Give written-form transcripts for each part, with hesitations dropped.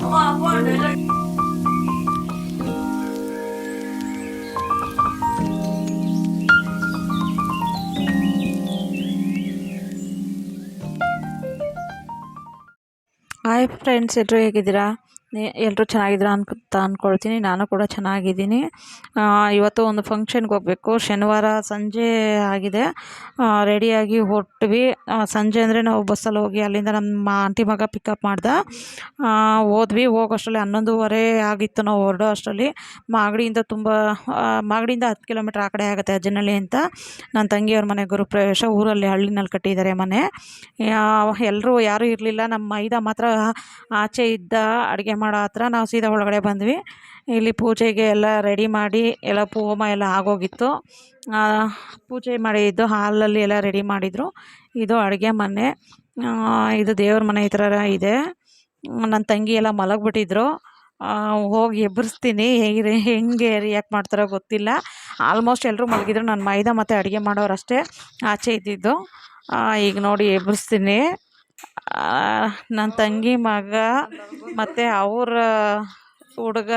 Hi friends, ಎಲ್ಲರೂ ಹೇಗಿದ್ದೀರಾ? ಎಲ್ಲರೂ ಚೆನ್ನಾಗಿದ್ದೀರಾ ಅಂತ ಅಂದ್ಕೊಳ್ತೀನಿ. ನಾನು ಕೂಡ ಚೆನ್ನಾಗಿದ್ದೀನಿ. ಇವತ್ತು ಒಂದು ಫಂಕ್ಷನ್ಗೆ ಹೋಗಬೇಕು. ಶನಿವಾರ ಸಂಜೆ ಆಗಿದೆ, ರೆಡಿಯಾಗಿ ಹೊರಟ್ವಿ. ಸಂಜೆ ಅಂದರೆ ನಾವು ಬಸ್ಸಲ್ಲಿ ಹೋಗಿ ಅಲ್ಲಿಂದ ನಮ್ಮ ಆಂಟಿ ಮಗ ಪಿಕಪ್ ಮಾಡ್ದೆ. ಹೋದ್ವಿ. ಹೋಗೋಷ್ಟರಲ್ಲಿ 11:30 ಆಗಿತ್ತು. ನಾವು ಹೊರಡೋ ಅಷ್ಟರಲ್ಲಿ ಮಾಗಡಿಯಿಂದ ಮಾಗಡಿಯಿಂದ 10 ಕಿಲೋಮೀಟ್ರ್ ಆ ಕಡೆ ಆಗುತ್ತೆ, ಅಜ್ಜನಹಳ್ಳಿ ಅಂತ. ನನ್ನ ತಂಗಿಯವ್ರ ಮನೆ ಗೃಹಪ್ರವೇಶ, ಊರಲ್ಲಿ ಹಳ್ಳಿನಲ್ಲಿ ಕಟ್ಟಿದ್ದಾರೆ ಮನೆ. ಎಲ್ಲರೂ ಯಾರೂ ಇರಲಿಲ್ಲ. ನಮ್ಮ ಮೈದಾ ಮಾತ್ರ ಆಚೆ ಇದ್ದ ಅಡುಗೆ ಮಾಡೋ ಹತ್ರ. ನಾವು ಸೀದಾ ಒಳಗಡೆ ಬಂದ್ವಿ. ಇಲ್ಲಿ ಪೂಜೆಗೆ ಎಲ್ಲ ರೆಡಿ ಮಾಡಿ ಎಲ್ಲ ಹೋಮ ಎಲ್ಲ ಆಗೋಗಿತ್ತು. ಪೂಜೆ ಮಾಡಿದ್ದು ಹಾಲಲ್ಲಿ ಎಲ್ಲ ರೆಡಿ ಮಾಡಿದರು. ಇದು ಅಡುಗೆ ಮನೆ, ಇದು ದೇವ್ರ ಮನೆ ಈ ಥರ ಇದೆ. ನನ್ನ ತಂಗಿ ಎಲ್ಲ ಮಲಗಿಬಿಟ್ಟಿದ್ರು. ಹೋಗಿ ಎಬ್ಬರಿಸ್ತೀನಿ, ಹೆಂಗೆ ರಿಯಾಕ್ಟ್ ಮಾಡ್ತಾರೋ ಗೊತ್ತಿಲ್ಲ. ಆಲ್ಮೋಸ್ಟ್ ಎಲ್ಲರೂ ಮಲಗಿದ್ರು. ನನ್ನ ಮೈದಾ ಮತ್ತು ಅಡುಗೆ ಮಾಡೋರು ಅಷ್ಟೇ ಆಚೆ ಇದ್ದಿದ್ದು. ಈಗ ನೋಡಿ ಎಬ್ಬರಿಸ್ತೀನಿ. ನನ್ನ ತಂಗಿ ಮಗ ಮತ್ತು ಅವ್ರ ಹುಡುಗ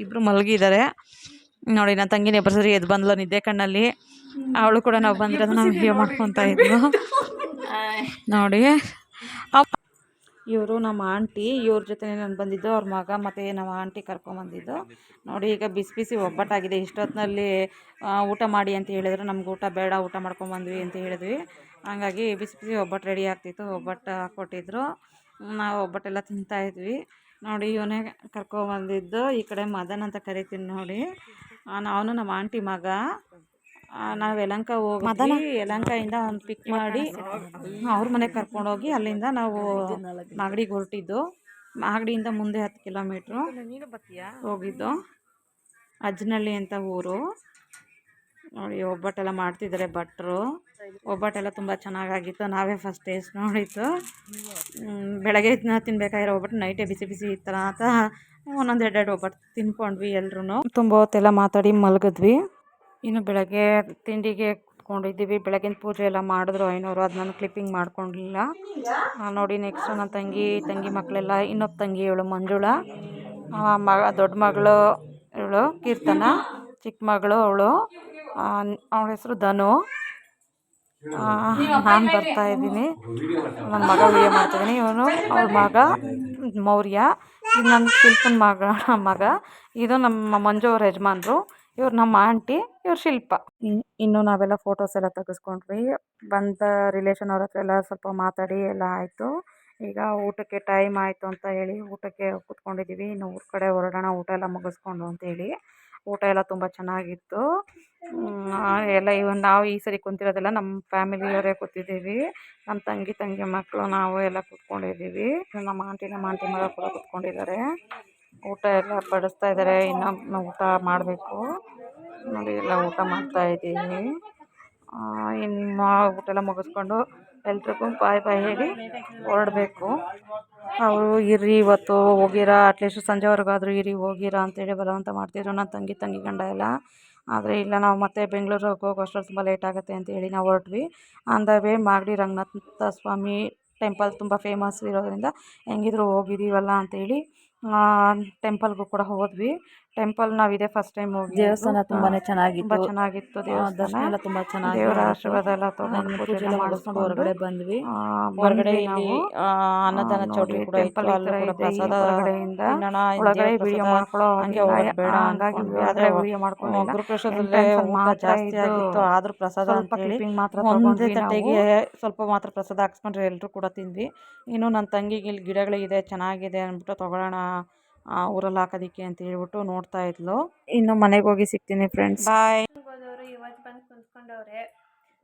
ಇಬ್ಬರು ಮಲಗಿದ್ದಾರೆ. ನೋಡಿ, ನನ್ನ ತಂಗಿನ ಎಬ್ಬರಿಸಿದ್ರೆ ಎದ್ದು ಬಂದ್ಲು ನಿದ್ದೆ ಕಣ್ಣಲ್ಲಿ. ಅವಳು ಕೂಡ ನಾವು ಬಂದಿರೋದು ನಾವು ವಿಡಿಯೋ ಮಾಡ್ಕೊತಾ ಇದ್ಲು. ನೋಡಿ, ಇವರು ನಮ್ಮ ಆಂಟಿ. ಇವ್ರ ಜೊತೆ ನಾನು ಬಂದಿದ್ದು, ಅವ್ರ ಮಗ ಮತ್ತು ನಮ್ಮ ಆಂಟಿ ಕರ್ಕೊಂಬಂದಿದ್ದು. ನೋಡಿ, ಈಗ ಬಿಸಿ ಬಿಸಿ ಒಬ್ಬಟ್ಟಾಗಿದೆ. ಇಷ್ಟೊತ್ತಿನಲ್ಲಿ ಊಟ ಮಾಡಿ ಅಂತ ಹೇಳಿದ್ರು. ನಮ್ಗೆ ಊಟ ಬೇಡ, ಊಟ ಮಾಡ್ಕೊಂಬಂದ್ವಿ ಅಂತ ಹೇಳಿದ್ವಿ. ಹಾಗಾಗಿ ಬಿಸಿ ಬಿಸಿ ಒಬ್ಬಟ್ಟು ರೆಡಿ ಆಗ್ತಿತ್ತು. ಒಬ್ಬಟ್ಟು ಹಾಕ್ಕೊಟ್ಟಿದ್ರು. ನಾವು ಒಬ್ಬಟ್ಟೆಲ್ಲ ತಿಂತಾಯಿದ್ವಿ. ನೋಡಿ, ಇವನೇ ಕರ್ಕೊಂಬಂದಿದ್ದು. ಈ ಕಡೆ ಮದನ್ ಅಂತ ಕರಿತೀನಿ ನೋಡಿ. ಅವನು ನಮ್ಮ ಆಂಟಿ ಮಗ. ನಾವು ಯಲಹಂಕ ಹೋಗಿ ಯಲಹಂಕದಿಂದ ಅವ್ನು ಪಿಕ್ ಮಾಡಿ ಅವ್ರ ಮನೆಗೆ ಕರ್ಕೊಂಡೋಗಿ ಅಲ್ಲಿಂದ ನಾವು ಮಾಗಡಿಗೆ ಹೊರಟಿದ್ದು. ಮಾಗಡಿಯಿಂದ ಮುಂದೆ 10 ಕಿಲೋಮೀಟ್ರು ಹೋಗಿದ್ದು. ಅಜ್ಜನಹಳ್ಳಿ ಅಂತ ಊರು. ನೋಡಿ, ಒಬ್ಬಟ್ಟೆಲ್ಲ ಮಾಡ್ತಿದ್ದಾರೆ ಭಟ್ರು. ಒಬ್ಬಟ್ಟೆಲ್ಲ ತುಂಬ ಚೆನ್ನಾಗಾಗಿತ್ತು. ನಾವೇ ಫಸ್ಟ್ ಟೇಸ್ಟ್ ನೋಡಿತ್ತು. ಬೆಳಗ್ಗೆ ತಿನ್ಬೇಕಾಗಿರೋ ಒಬ್ಬಟ್ಟು ನೈಟೇ ಬಿಸಿ ಬಿಸಿ ಇತ್ತಲ್ಲ ಅಂತ ಒಂದೊಂದು 2 ಒಬ್ಬಟ್ಟು ತಿನ್ಕೊಂಡ್ವಿ ಎಲ್ಲರೂ. ತುಂಬ ಹೊತ್ತೆಲ್ಲ ಮಾತಾಡಿ ಮಲಗಿದ್ವಿ. ಇನ್ನು ಬೆಳಗ್ಗೆ ತಿಂಡಿಗೆ ಕೂತ್ಕೊಂಡಿದ್ದೀವಿ. ಬೆಳಗಿನ ಪೂಜೆ ಎಲ್ಲ ಮಾಡಿದ್ರು ಐನೋರು. ಅದು ನಾನು ಕ್ಲಿಪ್ಪಿಂಗ್ ಮಾಡ್ಕೊಂಡಿಲ್ಲ. ನೋಡಿ, ನೆಕ್ಸ್ಟು ನನ್ನ ತಂಗಿ ಮಕ್ಕಳೆಲ್ಲ. ಇನ್ನೊಬ್ಬ ತಂಗಿ ಇವಳು ಮಂಜುಳಾ, ದೊಡ್ಡ ಮಗಳು ಇವಳು ಕೀರ್ತನ, ಚಿಕ್ಕ ಮಗಳು ಅವಳು, ಅವಳ ಹೆಸರು ಧನು. ನಾನು ಬರ್ತಾಯಿದ್ದೀನಿ, ನನ್ನ ಮಗ ವಿಡಿಯೋ ಮಾಡ್ತಾಯಿದ್ದೀನಿ. ಇವನು ಅವಳ ಮಗ ಮೌರ್ಯ. ಇದು ನನ್ನ ಶಿಲ್ಪನ ಮಗ. ಇದು ನಮ್ಮ ಮಂಜು ಅವ್ರ ಯಜಮಾನ್ರು. ಇವ್ರು ನಮ್ಮ ಆಂಟಿ, ಇವ್ರು ಶಿಲ್ಪ. ಇನ್ನು ನಾವೆಲ್ಲ ಫೋಟೋಸ್ ಎಲ್ಲ ತೆಗೆಸ್ಕೊಂಡ್ವಿ. ಬಂದ ರಿಲೇಷನ್ ಅವ್ರ ಹತ್ರ ಎಲ್ಲ ಸ್ವಲ್ಪ ಮಾತಾಡಿ ಎಲ್ಲ ಆಯಿತು. ಈಗ ಊಟಕ್ಕೆ ಟೈಮ್ ಆಯಿತು ಅಂತ ಹೇಳಿ ಊಟಕ್ಕೆ ಕೂತ್ಕೊಂಡಿದ್ದೀವಿ. ಇನ್ನು ಊರ ಕಡೆ ಹೊರಡೋಣ ಊಟ ಎಲ್ಲ ಮುಗಿಸ್ಕೊಂಡು ಅಂತೇಳಿ. ಊಟ ಎಲ್ಲ ತುಂಬ ಚೆನ್ನಾಗಿತ್ತು. ಎಲ್ಲ ನಾವು ಈ ಸರಿ ಕುಂತಿರೋದೆಲ್ಲ ನಮ್ಮ ಫ್ಯಾಮಿಲಿಯವರೇ ಕೂತಿದ್ದೀವಿ. ನಮ್ಮ ತಂಗಿ ಮಕ್ಕಳು, ನಾವು ಎಲ್ಲ ಕೂತ್ಕೊಂಡಿದ್ದೀವಿ. ನಮ್ಮ ಆಂಟಿ ಮಗ ಕೂಡ ಕೂತ್ಕೊಂಡಿದ್ದಾರೆ. ಊಟ ಎಲ್ಲ ಬಡಿಸ್ತಾ ಇದ್ದಾರೆ. ಇನ್ನು ಊಟ ಮಾಡಬೇಕು. ನೋಡಿ, ಎಲ್ಲ ಊಟ ಮಾಡ್ತಾಯಿದ್ದೀವಿ. ಇನ್ನು ಊಟ ಎಲ್ಲ ಮುಗಿಸ್ಕೊಂಡು ಎಲ್ರಿಗೂ ಬಾಯ್ ಹೇಳಿ ಹೊರಡಬೇಕು. ಅವರು ಇರ್ರಿ ಇವತ್ತು ಹೋಗಿರಾ, ಅಟ್ಲೀಸ್ಟ್ ಸಂಜೆವರೆಗಾದರೂ ಇರಿ, ಹೋಗಿರಾ ಅಂತೇಳಿ ಬಲವಂತ ಮಾಡ್ತಿದ್ರು ನನ್ನ ತಂಗಿ ಗಂಡ ಎಲ್ಲ. ಆದರೆ ಇಲ್ಲ, ನಾವು ಮತ್ತೆ ಬೆಂಗಳೂರಿಗೆ ಹೋಗೋ ಅಷ್ಟರಲ್ಲಿ ತುಂಬ ಲೇಟ್ ಆಗುತ್ತೆ ಅಂತೇಳಿ ನಾವು ಹೊರಟ್ವಿ. On the way Magadi Ranganatha Swamy temple ತುಂಬ ಫೇಮಸ್ ಇರೋದ್ರಿಂದ ಹೆಂಗಿದ್ರು ಹೋಗಿದ್ದೀವಲ್ಲ ಅಂತೇಳಿ ಟೆಂಪಲ್ಗೂ ಕೂಡ ಹೋದ್ವಿ. ಟೆಂಪಲ್ ನಾವು ಇದೇ ಫಸ್ಟ್ ಟೈಮ್ ಹೋಗಿ. ದೇವಸ್ಥಾನ ತುಂಬಾ ಚೆನ್ನಾಗಿತ್ತು. ದೇವಸ್ಥಾನ ಎಲ್ಲ ತುಂಬ ಚೆನ್ನಾಗಿ, ದೇವರ ಆಶೀರ್ವಾದ ಎಲ್ಲ ತೊಗೊಂಡು ಪೂಜೆ ಎಲ್ಲ ಮಾಡಿಸ್ಕೊಂಡು ಹೊರಗಡೆ ಬಂದ್ವಿ. ಹೊರಗಡೆ ಇಲ್ಲಿ ಅನ್ನದಾನ ಚೌಟ್ರಿ ಕೂಡ ಇತ್ತು. ಅಲ್ಲೂ ಕೂಡ ಪ್ರಸಾದ ಒಳಗಡೆ ವಿಡಿಯೋ ಮಾಡ್ಕೊಳ್ಳೋ ಹಂಗೆ ಹೋಗೋದು ಬೇಡ ಅಂದ್ಕೊಂಡ್ವಿ. ಆದರೆ ಗೃಹಪ್ರವೇಶದಲ್ಲೇ ಊಟ ಜಾಸ್ತಿ ಆಗಿತ್ತು. ಆದರೂ ಪ್ರಸಾದ ಅಂತೇಳಿ ಒಂದೇ ತಟ್ಟೆಗೆ ಸ್ವಲ್ಪ ಮಾತ್ರ ಪ್ರಸಾದ ಹಾಕ್ಸ್ಕೊಂಡ್ರೆ ಎಲ್ಲರೂ ಕೂಡ ತಿಂದ್ವಿ. ಇನ್ನು ನನ್ನ ತಂಗಿಗೆ ಇಲ್ಲಿ ಗಿಡಗಳಿದೆ ಚೆನ್ನಾಗಿದೆ ಅಂದ್ಬಿಟ್ಟು ತೊಗೊಳ್ಳೋಣ ಊರಲ್ಲಿ ಹಾಕೋದಿಕ್ಕೆ ಅಂತ ಹೇಳ್ಬಿಟ್ಟು ನೋಡ್ತಾ ಇದ್ಲು. ಇನ್ನು ಮನೆಗೆ ಹೋಗಿ ಸಿಗ್ತೀನಿ ಫ್ರೆಂಡ್ಸ್. ಬಾಯ್. ಇವತ್ತು ಬಂದು ಕುಂತ್ಕೊಂಡವ್ರೆ,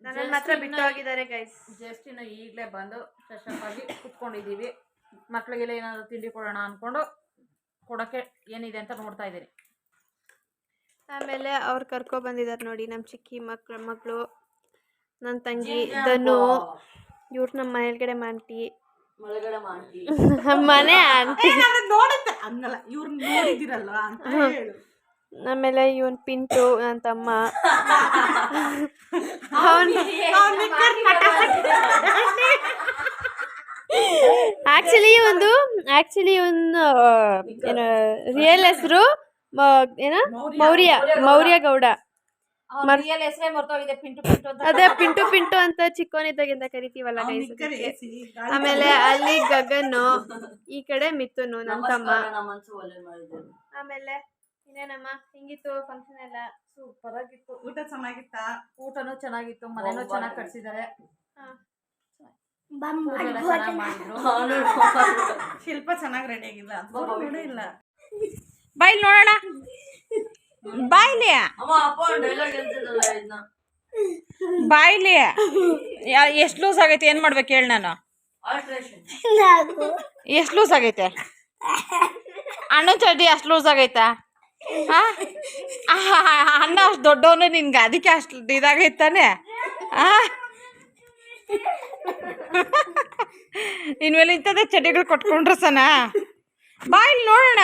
ನನ್ನ ಮಾತ್ರ ಬಿಟ್ಟು ಹೋಗಿದ್ದಾರೆ ಗೈಸ್. ಜಸ್ಟ್ ಇನ್ನು ಈಗಲೇ ಬಂದು ಫ್ರೆಶ್ ಅಪ್ ಆಗಿ ಕುತ್ಕೊಂಡಿದ್ದೀವಿ. ಮಕ್ಕಳಿಗೆಲ್ಲ ಏನಾದರೂ ತಿಂಡಿ ಕೊಡೋಣ ಅಂದ್ಕೊಂಡು ಕೊಡೋಕ್ಕೆ ಏನಿದೆ ಅಂತ ನೋಡ್ತಾ ಇದ್ದೀನಿ. ಆಮೇಲೆ ಅವ್ರು ಕರ್ಕೊಬಂದಿದ್ದಾರೆ ನೋಡಿ, ನಮ್ಮ ಚಿಕ್ಕಿ ಮಗಳು, ನನ್ನ ತಂಗಿ ಧನು. ಇವ್ರು ನಮ್ಮ ಮನೆಯೊಳಗಡೆ ಆಂಟಿ, ಮನೆ ಆಂಟಿ. ಆಮೇಲೆ ಇವನ್ ಪಿಂಟು ನನ್ನ ತಮ್ಮ. ಆಕ್ಚುಲಿ ಒಂದು ಏನು ರಿಯಲ್ ಹೆಸರು ಏನ ಮೌರ್ಯ ಗೌಡ. ಅದೇ ಪಿಂಟು ಅಂತ ಚಿಕ್ಕವನಿದ್ದಾಗಿಂದ ಕರಿತೀವಲ್ಲ guys ಅದಕ್ಕೆ. ಆಮೇಲೆ ಅಲ್ಲಿ ಗಗನ್, ಈ ಕಡೆ ಮಿಥುನು ನನ್ನ ತಮ್ಮ. ಆಮೇಲೆ ಇನ್ನೇನಮ್ಮ ಹಿಂಗಿತ್ತು ಫಂಕ್ಷನ್ ಎಲ್ಲ? ಸೂಪರ್ ಆಗಿತ್ತು. ಊಟ ಚೆನ್ನಾಗಿತ್ತ? ಊಟನೂ ಚೆನ್ನಾಗಿತ್ತು, ಮನೆನೂ ಚೆನ್ನಾಗಿ ಕಟ್ಸಿದ್ದಾರೆ. ಶಿಲ್ಪ ಚೆನ್ನಾಗಿ ರೆಡಿ ಆಗಿಲ್ಲ, ಇಲ್ಲ ಬಾಯ್ಲಿ ನೋಡೋಣ, ಬಾಯ್ಲಿ ಬಾಯ್ಲಿ. ಎಷ್ಟು ಲೂಸ್ ಆಗೈತೆ, ಏನ್ ಮಾಡ್ಬೇಕು ಹೇಳಿ ನಾನು? ಎಷ್ಟು ಲೂಸ್ ಆಗೈತೆ ಅಣ್ಣ ಚಡ್ಡಿ? ಅಷ್ಟು ಲೂಸ್ ಆಗೈತಾ? ಅಣ್ಣ ಅಷ್ಟು ದೊಡ್ಡವನು ನಿನ್ಗೆ, ಅದಕ್ಕೆ ಅಷ್ಟು ಇದಾಗೈತಾನೆ. ಇನ್ಮೇಲೆ ಇಂಥದ್ದೇ ಚಡ್ಡಿಗಳು ಕೊಟ್ಕೊಂಡ್ರೆ ಸನ. ಬಾಯ್ಲಿ ನೋಡೋಣ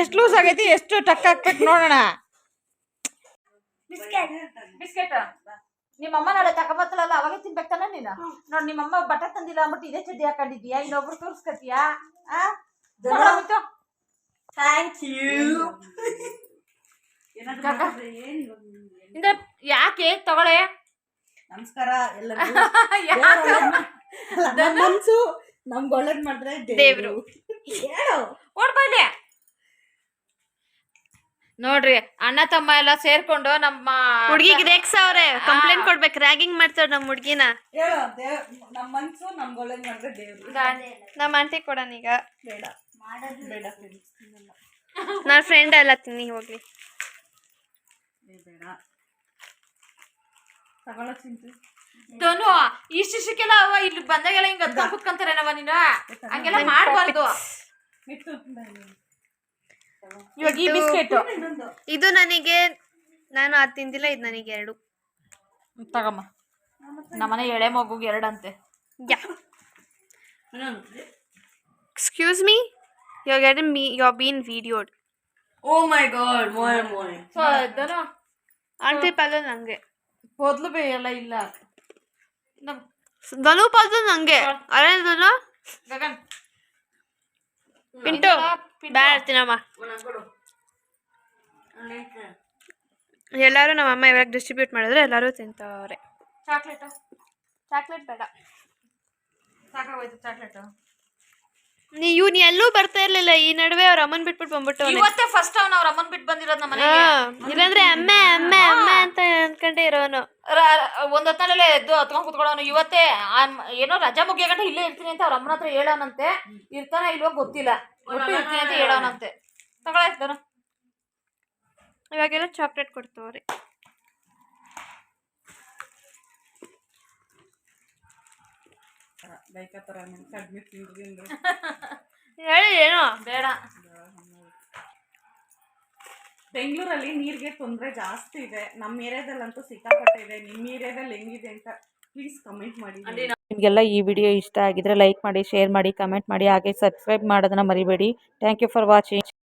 ಎಷ್ಟು ಲೂಸ್ ಆಗೈತಿ, ಎಷ್ಟು ಟಕ್ ಹಾಕ್ಬೇಕು ನೋಡೋಣ. ಬಿಸ್ಕೆಟ್ ನಿಮ್ಮಮ್ಮ ನಾಳೆ ತಗೊಬತ್ತಲ್ಲ, ಅವಾಗೇ ತಿನ್ಬೇಕಲ್ಲ ನೀನು. ನೋಡಿ ನಿಮ್ಮಮ್ಮ ಬಟ್ಟೆ ತಂದಿಲ್ಲ ಅಂದ್ಬಿಟ್ಟು ಇದೇ ಚಡ್ಡಿ ಹಾಕೊಂಡಿದ್ಯಾ, ಇನ್ನೊಬ್ರು ತೋರಿಸ್ಕತಿಯಾ? Thank you. ಯಾಕೆ ತಗೊಳ್ಳೆ? ನಮಸ್ಕಾರ ಎಲ್ಲರಿಗೂ. ನಮ್ಗೆ ಒಳ್ಳೇದ್ ಮಾಡಿದ್ರೆ ದೇವ್ರು. ಓಡ್ಬಾಯ್ಲಿ. ನೋಡ್ರಿ ಅಣ್ಣ ತಮ್ಮ ಎಲ್ಲ ಸೇರ್ಕೊಂಡು ನಮ್ಮ ಹುಡ್ಗಿಗೆ ರೇಗ್ಸವ್ರೆ. ಕಂಪ್ಲೇಂಟ್ ಕೊಡ್ಬೇಕು, ರ್ಯಾಗಿಂಗ್ ಮಾಡ್ತಾರ ನಮ್ಮ ಹುಡ್ಗಿನ. ನಮ್ಮ ಮನ್ಸು ನಮ್ಗೆ ಒಳ್ಳೇದ್ ಮಾಡಿದ್ರೆ ದೇವ್ರು. ನಮ್ಮ ಆಂಟಿ ಕೊಡೋಣ ಈಗ. ಬೇಡ ಬೇಡ, ನನ್ನ ಫ್ರೆಂಡ್ ಎಲ್ಲ ತಿನ್ನಿ ಹೋಗ್ಲಿ. ಬೇಡ ತಗೊಳ ಚಿಂತೆ. ಧನು ಇಷ್ಟಕ್ಕೆಲ್ಲ ಅವ ಇಲ್ಲಿ ಬಂದಾಗೆಲ್ಲ ಹಿಂಗ ಕುತ್ಕೊಂತಾರೇನವ ನೀನು? ಹಂಗೆಲ್ಲ ಮಾಡಬಾರ್ದು. ಇವಾಗ ಈ ಬಿಸ್ಕೆಟ್ ಇದು ನನಗೆ, ನಾನು ಅದು ತಿಂದಿಲ್ಲ, ಇದು ನನಗೆ 2 ತಗಮ್ಮ. ನಮ್ಮನೆ ಎಳೆ ಮಗುಗೆ 2 ಅಂತೆ. Yeah excuse me, you are been videoed. Oh my god, more. So Dhanu aunty ಪಲ್ಲೆ ನಂಗೆ, ಮೊದ್ಲು ಬೇಯಲ್ಲ ಇಲ್ಲ. ಧನು ಪಲ್ಲೆ ನಂಗೆ. ಅದೇ ಧನು ಗಗನ್ ಪಿಂಟು ಬ್ಯಾಡ ತಿನ್ನಮ್ಮ. ಎಲ್ಲರೂ ನಮ್ಮ ಅಮ್ಮ ಇವಾಗ ಡಿಸ್ಟ್ರಿಬ್ಯೂಟ್ ಮಾಡಿದ್ರೆ ಎಲ್ಲರೂ ತಿಂತವ್ರೆ. ಚಾಕ್ಲೇಟ್ ಬೇಡ, ಸಾಕಾಗೋಯ್ತು ಚಾಕ್ಲೇಟ್. ನೀ ಎಲ್ಲೂ ಬರ್ತಾ ಇರ್ಲಿಲ್ಲ ಈ ನಡುವೆ. ಅವ್ರ ಅಮ್ಮನ್ ಬಿಟ್ಬಿಟ್ಟು ಬಂದ್ಬಿಟ್ಟು ಇವತ್ತೇ ಫಸ್ಟ್ ಅವ್ನ ಅವ್ರ ಅಮ್ಮನ್ ಬಿಟ್ಟು ಬಂದಿರೋದು ನಮ್ಮ ಮನೆಗೆ. ಇಲ್ಲಾಂದ್ರೆ ಅಮ್ಮೆ ಅಮ್ಮೆ ಅಮ್ಮೆ ಅಂತ ಅನ್ಕೊಂಡೆ ಇರೋನು. ಒಂದ್ ಹೊತ್ತನಲ್ಲೇ ಎದ್ದು ಹತ್ಕೊಂಡ್ ಕುತ್ಕೊಳ್ಳೋನು. ಇವತ್ತೇ ಏನೋ ರಜಾ ಮುಗಿಯಗಂಟ ಇಲ್ಲೇ ಇರ್ತೀನಿ ಅಂತ ಅವ್ರ ಅಮ್ಮನ ಹತ್ರ ಹೇಳೋನಂತೆ. ಇರ್ತಾನ ಇಲ್ವೋ ಗೊತ್ತಿಲ್ಲ, ಒಟ್ಟು ಇರ್ತೀನಿ ಅಂತ ಹೇಳೋನಂತೆ. ತಗೊಳ್ತಾನ. ಇವಾಗೆಲ್ಲ ಚಾಕ್ಲೇಟ್ ಕೊಡ್ತವ್ರಿ. ಹೇಳಿ ಏನೋ ಬೇಡ. ಬೆಂಗಳೂರಲ್ಲಿ ನೀರಿಗೆ ತೊಂದರೆ ಜಾಸ್ತಿ ಇದೆ. ನಮ್ಮ ಏರಿಯಾದಲ್ಲಂತೂ ಸಿಕ್ಕಾಪಟ್ಟೆ ಇದೆ. ನಿಮ್ಮ ಏರಿಯಾದಲ್ಲಿ ಹೆಂಗಿದೆ ಅಂತ ಪ್ಲೀಸ್ ಕಮೆಂಟ್ ಮಾಡಿ. ನಿಮಗೆಲ್ಲ ಈ ವಿಡಿಯೋ ಇಷ್ಟ ಆಗಿದ್ರೆ ಲೈಕ್ ಮಾಡಿ, ಶೇರ್ ಮಾಡಿ, ಕಮೆಂಟ್ ಮಾಡಿ, ಹಾಗೆ ಸಬ್ಸ್ಕ್ರೈಬ್ ಮಾಡೋದನ್ನ ಮರಿಬೇಡಿ. Thank you for watching.